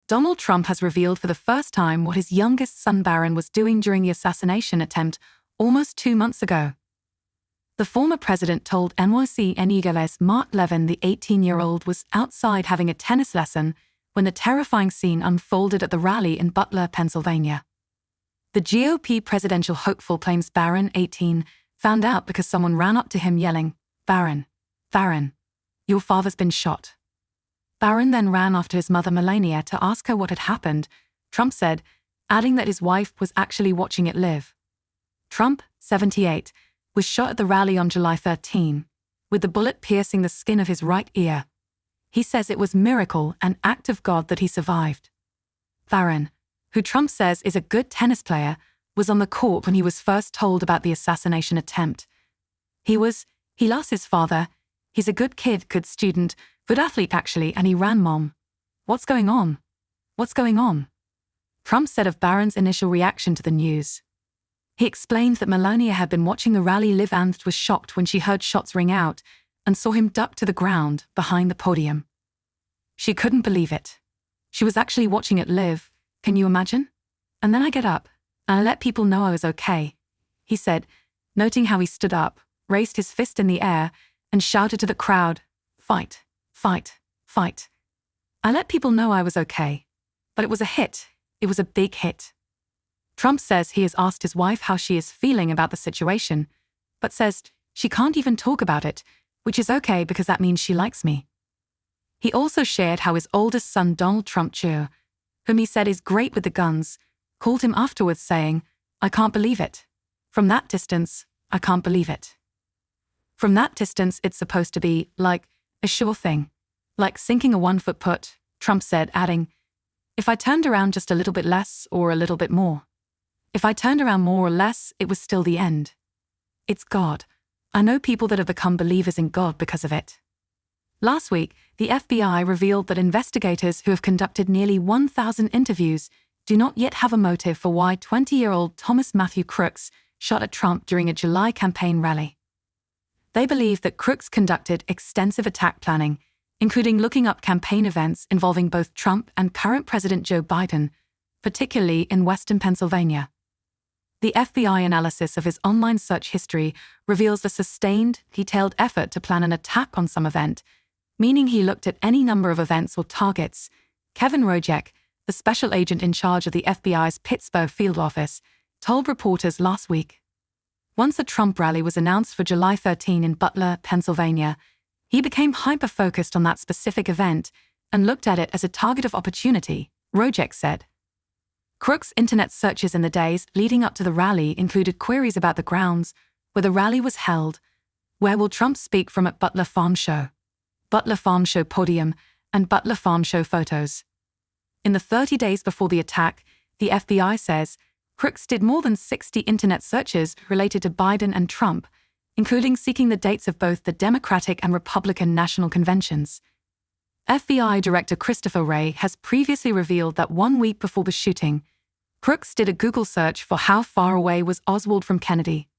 Donald Trump has revealed for the first time what his youngest son Barron was doing during the assassination attempt almost 2 months ago. The former president told NYC News Mark Levin the 18-year-old was outside having a tennis lesson when the terrifying scene unfolded at the rally in Butler, Pennsylvania. The GOP presidential hopeful claims Barron, 18, found out because someone ran up to him yelling, "Barron, Barron, your father's been shot." Barron then ran after his mother Melania to ask her what had happened, Trump said, adding that his wife was actually watching it live. Trump, 78, was shot at the rally on July 13, with the bullet piercing the skin of his right ear. He says it was a miracle, an act of God that he survived. Barron, who Trump says is a good tennis player, was on the court when he was first told about the assassination attempt. He lost his father. He's a good kid, good student, good athlete actually, and he ran, Mom. What's going on? What's going on? Trump said of Barron's initial reaction to the news. He explained that Melania had been watching the rally live and was shocked when she heard shots ring out and saw him duck to the ground behind the podium. She couldn't believe it. She was actually watching it live, can you imagine? And then I get up, and I let people know I was okay, he said, noting how he stood up, raised his fist in the air, and shouted to the crowd, "Fight, fight, fight." I let people know I was okay. But it was a hit. It was a big hit. Trump says he has asked his wife how she is feeling about the situation, but says she can't even talk about it, which is okay because that means she likes me. He also shared how his oldest son Donald Trump Jr., whom he said is great with the guns, called him afterwards saying, "I can't believe it. From that distance, I can't believe it." From that distance it's supposed to be like a sure thing, like sinking a 1-foot putt, Trump said, adding, "If I turned around just a little bit less or a little bit more. If I turned around more or less, it was still the end. It's God. I know people that have become believers in God because of it." Last week, the FBI revealed that investigators who have conducted nearly 1,000 interviews do not yet have a motive for why 20-year-old Thomas Matthew Crooks shot at Trump during a July campaign rally. They believe that Crooks conducted extensive attack planning, including looking up campaign events involving both Trump and current President Joe Biden, particularly in western Pennsylvania. The FBI analysis of his online search history reveals a sustained, detailed effort to plan an attack on some event, meaning he looked at any number of events or targets. Kevin Rojek, the special agent in charge of the FBI's Pittsburgh field office, told reporters last week. Once a Trump rally was announced for July 13 in Butler, Pennsylvania, he became hyper-focused on that specific event and looked at it as a target of opportunity, Rojek said. Crooks' internet searches in the days leading up to the rally included queries about the grounds, where the rally was held, where will Trump speak from at Butler Farm Show podium, and Butler Farm Show photos. In the 30 days before the attack, the FBI says, Crooks did more than 60 internet searches related to Biden and Trump, including seeking the dates of both the Democratic and Republican national conventions. FBI Director Christopher Wray has previously revealed that 1 week before the shooting, Crooks did a Google search for how far away was Oswald from Kennedy.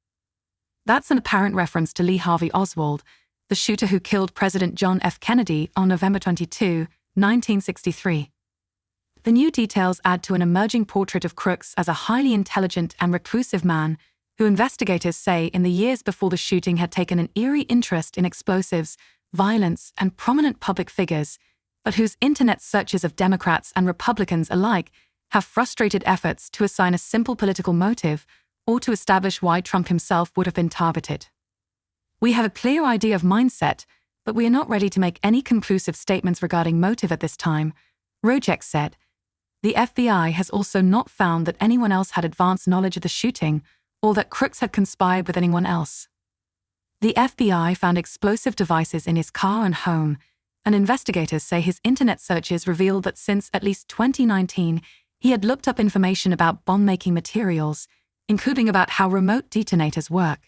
That's an apparent reference to Lee Harvey Oswald, the shooter who killed President John F. Kennedy on November 22, 1963. The new details add to an emerging portrait of Crooks as a highly intelligent and reclusive man who investigators say in the years before the shooting had taken an eerie interest in explosives, violence, and prominent public figures, but whose internet searches of Democrats and Republicans alike have frustrated efforts to assign a simple political motive or to establish why Trump himself would have been targeted. "We have a clear idea of mindset, but we are not ready to make any conclusive statements regarding motive at this time," Rojek said. The FBI has also not found that anyone else had advanced knowledge of the shooting or that Crooks had conspired with anyone else. The FBI found explosive devices in his car and home, and investigators say his internet searches revealed that since at least 2019, he had looked up information about bomb-making materials, including about how remote detonators work.